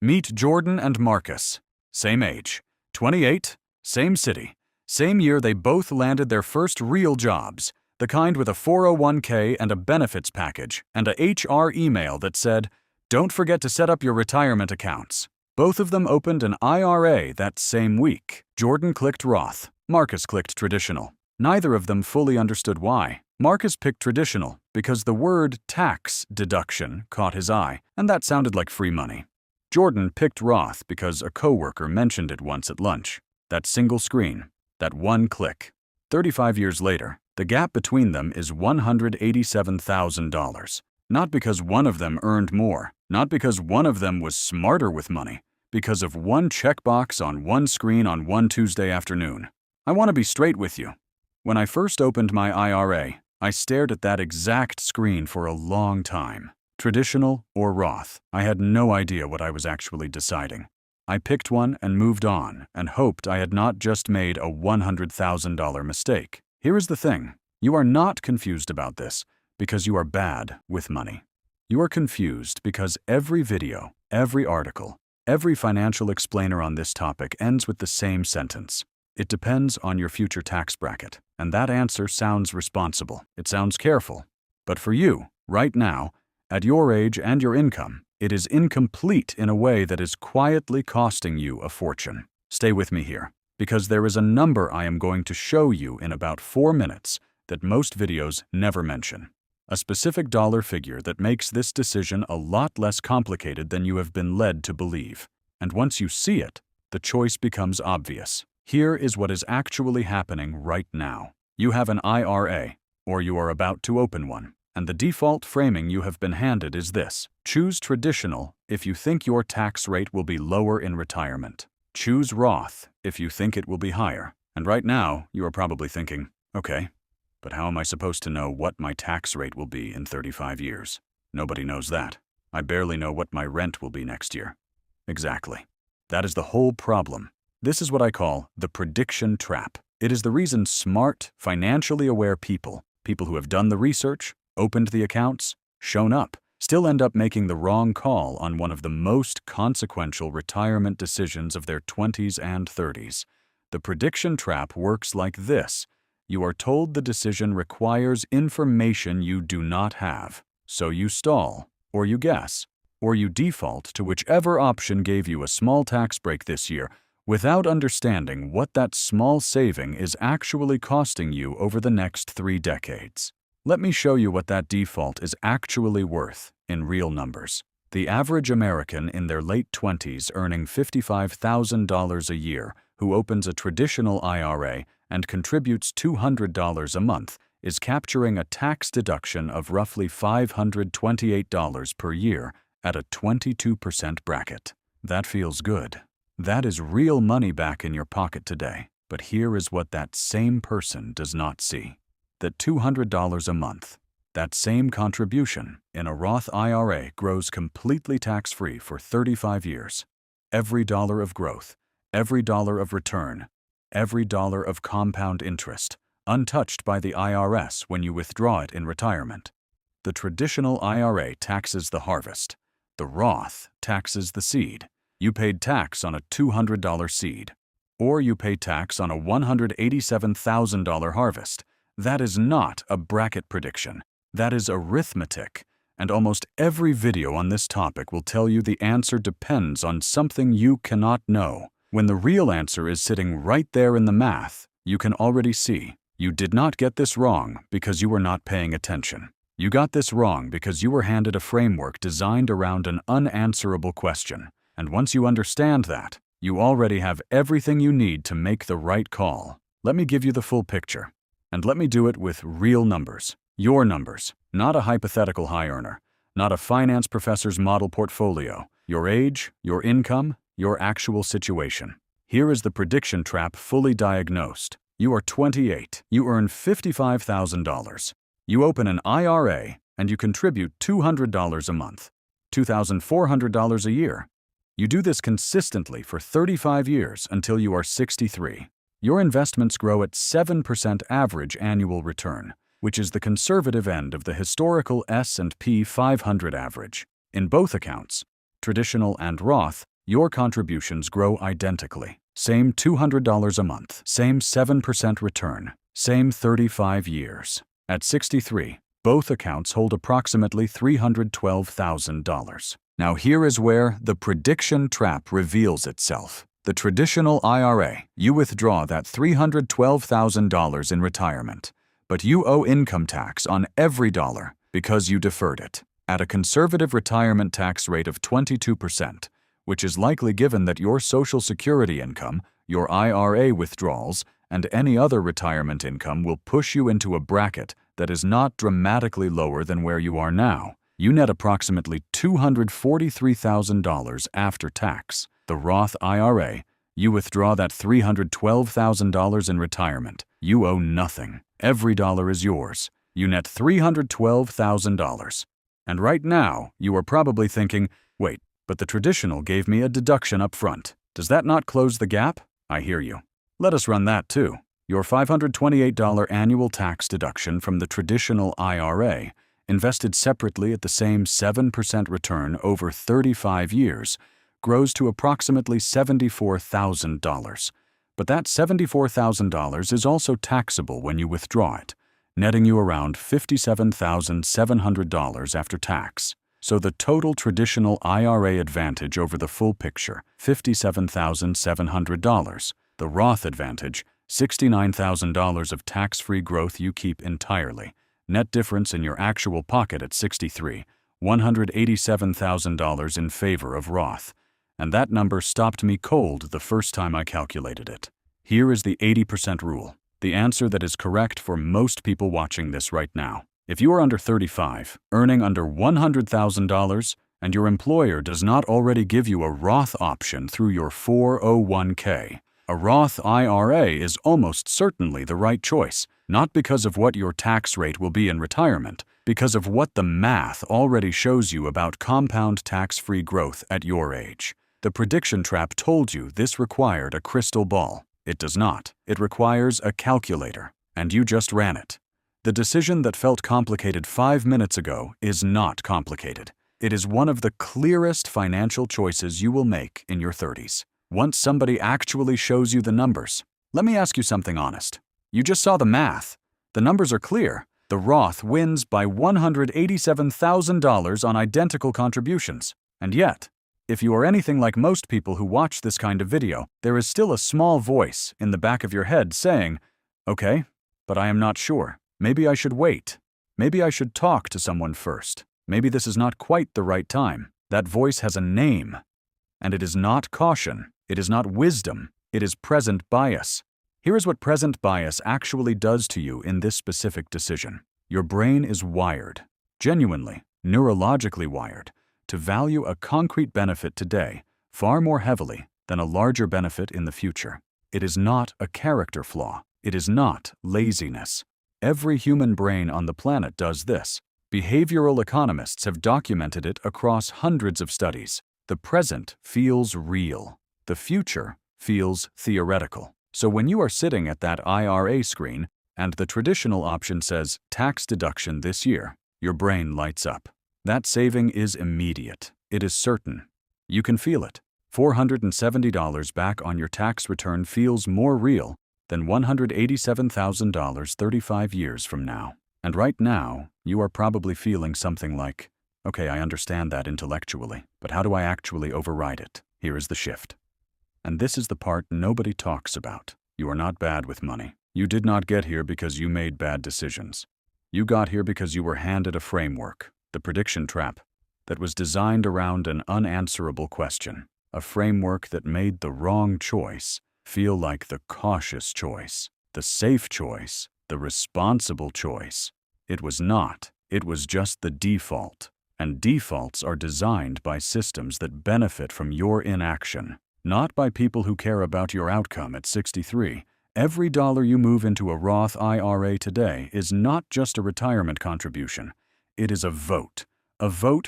Meet Jordan and Marcus. Same age. 28, same city. Same year they both landed their first real jobs, the kind with a 401k and a benefits package and a HR email that said, "Don't forget to set up your retirement accounts." Both of them opened an IRA that same week. Jordan clicked Roth. Marcus clicked Traditional. Neither of them fully understood why. Marcus picked Traditional because the word tax deduction caught his eye, and that sounded like free money. Jordan picked Roth because a coworker mentioned it once at lunch. That single screen, that one click. 35 years later, the gap between them is $187,000. Not because one of them earned more, not because one of them was smarter with money, because of one checkbox on one screen on one Tuesday afternoon. I want to be straight with you. When I first opened my IRA, I stared at that exact screen for a long time. Traditional or Roth, I had no idea what I was actually deciding. I picked one and moved on and hoped I had not just made a $100,000 mistake. Here is the thing. You are not confused about this because you are bad with money. You are confused because every video, every article, every financial explainer on this topic ends with the same sentence. It depends on your future tax bracket. And that answer sounds responsible. It sounds careful. But for you, right now, at your age and your income, it is incomplete in a way that is quietly costing you a fortune. Stay with me here, because there is a number I am going to show you in about 4 minutes that most videos never mention. A specific dollar figure that makes this decision a lot less complicated than you have been led to believe. And once you see it, the choice becomes obvious. Here is what is actually happening right now. You have an IRA, or you are about to open one, and the default framing you have been handed is this. Choose Traditional if you think your tax rate will be lower in retirement. Choose Roth if you think it will be higher. And right now, you are probably thinking, okay, but how am I supposed to know what my tax rate will be in 35 years? Nobody knows that. I barely know what my rent will be next year. Exactly. That is the whole problem. This is what I call the prediction trap. It is the reason smart, financially aware people who have done the research, opened the accounts, shown up, still end up making the wrong call on one of the most consequential retirement decisions of their 20s and 30s. The prediction trap works like this. You are told the decision requires information you do not have, so you stall, or you guess, or you default to whichever option gave you a small tax break this year, without understanding what that small saving is actually costing you over the next 3 decades. Let me show you what that default is actually worth in real numbers. The average American in their late 20s earning $55,000 a year who opens a traditional IRA and contributes $200 a month is capturing a tax deduction of roughly $528 per year at a 22% bracket. That feels good. That is real money back in your pocket today. But here is what that same person does not see. That $200 a month, that same contribution in a Roth IRA grows completely tax-free for 35 years. Every dollar of growth, every dollar of return, every dollar of compound interest, untouched by the IRS when you withdraw it in retirement. The traditional IRA taxes the harvest. The Roth taxes the seed. You paid tax on a $200 seed, or you pay tax on a $187,000 harvest. That is not a bracket prediction. That is arithmetic. And almost every video on this topic will tell you the answer depends on something you cannot know. When the real answer is sitting right there in the math, you can already see you did not get this wrong because you were not paying attention. You got this wrong because you were handed a framework designed around an unanswerable question. And once you understand that, you already have everything you need to make the right call. Let me give you the full picture. And let me do it with real numbers. Your numbers, not a hypothetical high earner, not a finance professor's model portfolio. Your age, your income, your actual situation. Here is the prediction trap fully diagnosed. You are 28. You earn $55,000. You open an IRA and you contribute $200 a month, $2,400 a year. You do this consistently for 35 years until you are 63. Your investments grow at 7% average annual return, which is the conservative end of the historical S&P 500 average. In both accounts, Traditional and Roth, your contributions grow identically. Same $200 a month, same 7% return, same 35 years. At 63, both accounts hold approximately $312,000. Now here is where the prediction trap reveals itself. The traditional IRA, you withdraw that $312,000 in retirement, but you owe income tax on every dollar because you deferred it. At a conservative retirement tax rate of 22%, which is likely given that your Social Security income, your IRA withdrawals, and any other retirement income will push you into a bracket that is not dramatically lower than where you are now. You net approximately $243,000 after tax. The Roth IRA, you withdraw that $312,000 in retirement. You owe nothing. Every dollar is yours. You net $312,000. And right now, you are probably thinking, wait, but the traditional gave me a deduction up front. Does that not close the gap? I hear you. Let us run that too. Your $528 annual tax deduction from the traditional IRA, invested separately at the same 7% return over 35 years, grows to approximately $74,000. But that $74,000 is also taxable when you withdraw it, netting you around $57,700 after tax. So the total traditional IRA advantage over the full picture, $57,700. The Roth advantage, $69,000 of tax-free growth you keep entirely. Net difference in your actual pocket at 63, $187,000 in favor of Roth. And that number stopped me cold the first time I calculated it. Here is the 80% rule, the answer that is correct for most people watching this right now. If you are under 35, earning under $100,000, and your employer does not already give you a Roth option through your 401k, a Roth IRA is almost certainly the right choice, not because of what your tax rate will be in retirement, because of what the math already shows you about compound tax-free growth at your age. The prediction trap told you this required a crystal ball. It does not. It requires a calculator, and you just ran it. The decision that felt complicated 5 minutes ago is not complicated. It is one of the clearest financial choices you will make in your 30s. Once somebody actually shows you the numbers, let me ask you something honest. You just saw the math. The numbers are clear. The Roth wins by $187,000 on identical contributions. And yet, if you are anything like most people who watch this kind of video, there is still a small voice in the back of your head saying, okay, but I am not sure. Maybe I should wait. Maybe I should talk to someone first. Maybe this is not quite the right time. That voice has a name. And it is not caution. It is not wisdom. It is present bias. Here is what present bias actually does to you in this specific decision. Your brain is wired, genuinely, neurologically wired, to value a concrete benefit today far more heavily than a larger benefit in the future. It is not a character flaw. It is not laziness. Every human brain on the planet does this. Behavioral economists have documented it across hundreds of studies. The present feels real. The future feels theoretical. So when you are sitting at that IRA screen and the traditional option says tax deduction this year, your brain lights up. That saving is immediate. It is certain. You can feel it. $470 back on your tax return feels more real than $187,000 35 years from now. And right now, you are probably feeling something like, okay, I understand that intellectually, but how do I actually override it? Here is the shift. And this is the part nobody talks about. You are not bad with money. You did not get here because you made bad decisions. You got here because you were handed a framework, the prediction trap, that was designed around an unanswerable question, a framework that made the wrong choice feel like the cautious choice, the safe choice, the responsible choice. It was not. It was just the default. And defaults are designed by systems that benefit from your inaction, not by people who care about your outcome at 63. Every dollar you move into a Roth IRA today is not just a retirement contribution. It is a vote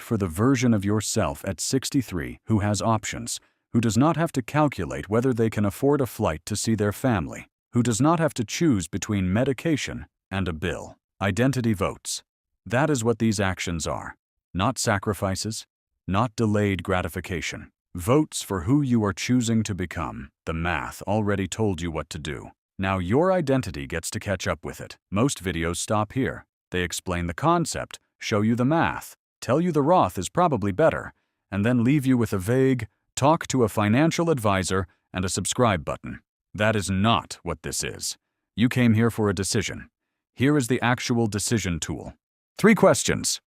for the version of yourself at 63 who has options, who does not have to calculate whether they can afford a flight to see their family, who does not have to choose between medication and a bill. Identity votes. That is what these actions are. Not sacrifices, not delayed gratification. Votes for who you are choosing to become. The math already told you what to do. Now your identity gets to catch up with it. Most videos stop here. They explain the concept, show you the math, tell you the Roth is probably better, and then leave you with a vague, talk to a financial advisor and a subscribe button. That is not what this is. You came here for a decision. Here is the actual decision tool. 3 questions.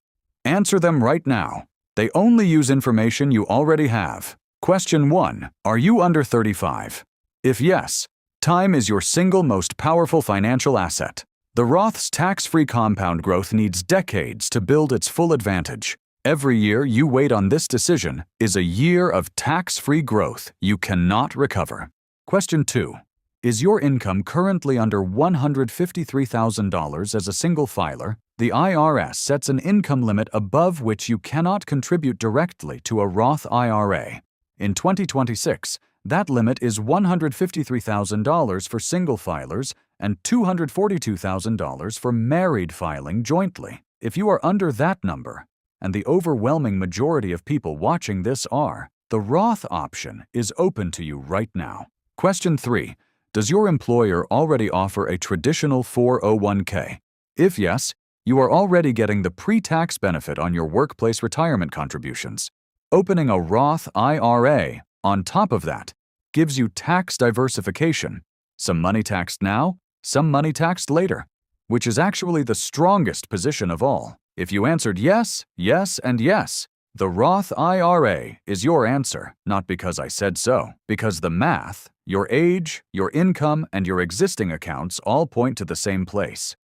Answer them right now. They only use information you already have. Question 1. Are you under 35? If yes, time is your single most powerful financial asset. The Roth's tax-free compound growth needs decades to build its full advantage. Every year you wait on this decision is a year of tax-free growth you cannot recover. Question 2. Is your income currently under $153,000 as a single filer? The IRS sets an income limit above which you cannot contribute directly to a Roth IRA. In 2026, that limit is $153,000 for single filers and $242,000 for married filing jointly. If you are under that number, and the overwhelming majority of people watching this are, the Roth option is open to you right now. Question 3. Does your employer already offer a traditional 401k? If yes, you are already getting the pre-tax benefit on your workplace retirement contributions. Opening a Roth IRA, on top of that, gives you tax diversification. Some money taxed now, some money taxed later, which is actually the strongest position of all. If you answered yes, yes, and yes, the Roth IRA is your answer, not because I said so, because the math, your age, your income, and your existing accounts all point to the same place.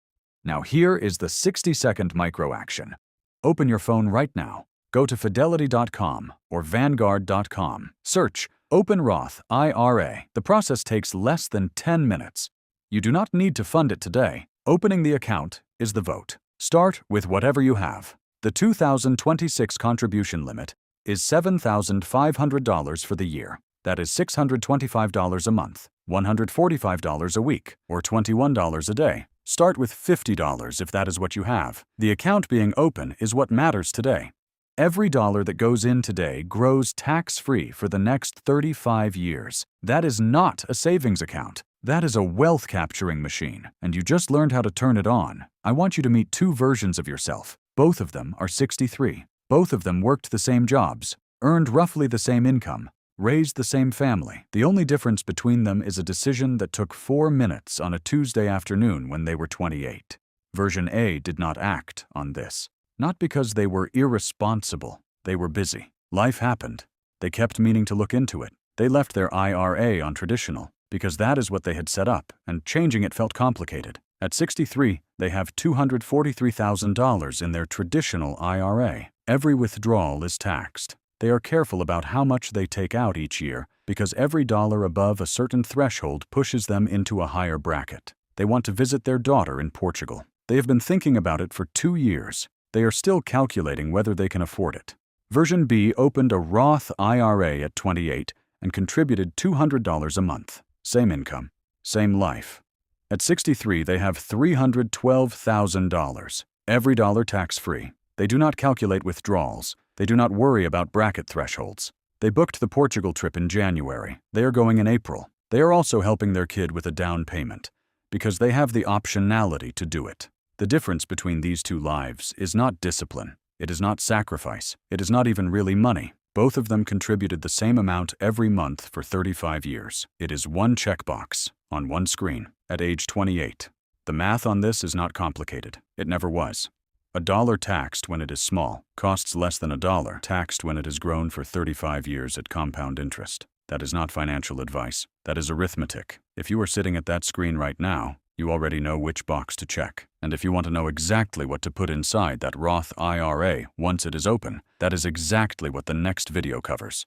Now here is the 60-second micro-action. Open your phone right now. Go to fidelity.com or vanguard.com. Search Open Roth IRA. The process takes less than 10 minutes. You do not need to fund it today. Opening the account is the vote. Start with whatever you have. The 2026 contribution limit is $7,500 for the year. That is $625 a month, $145 a week, or $21 a day. Start with $50 if that is what you have. The account being open is what matters today. Every dollar that goes in today grows tax-free for the next 35 years. That is not a savings account. That is a wealth-capturing machine, and you just learned how to turn it on. I want you to meet 2 versions of yourself. Both of them are 63. Both of them worked the same jobs, earned roughly the same income, raised the same family. The only difference between them is a decision that took 4 minutes on a Tuesday afternoon when they were 28. Version A did not act on this. Not because they were irresponsible. They were busy. Life happened. They kept meaning to look into it. They left their IRA on traditional because that is what they had set up, and changing it felt complicated. At 63, they have $243,000 in their traditional IRA. Every withdrawal is taxed. They are careful about how much they take out each year because every dollar above a certain threshold pushes them into a higher bracket. They want to visit their daughter in Portugal. They have been thinking about it for 2 years. They are still calculating whether they can afford it. Version B opened a Roth IRA at 28 and contributed $200 a month. Same income, same life. At 63, they have $312,000. Every dollar tax-free. They do not calculate withdrawals. They do not worry about bracket thresholds. They booked the Portugal trip in January. They are going in April. They are also helping their kid with a down payment because they have the optionality to do it. The difference between these 2 lives is not discipline. It is not sacrifice. It is not even really money. Both of them contributed the same amount every month for 35 years. It is 1 checkbox on 1 screen at age 28. The math on this is not complicated. It never was. A dollar taxed when it is small costs less than a dollar taxed when it has grown for 35 years at compound interest. That is not financial advice. That is arithmetic. If you are sitting at that screen right now, you already know which box to check. And if you want to know exactly what to put inside that Roth IRA once it is open, that is exactly what the next video covers.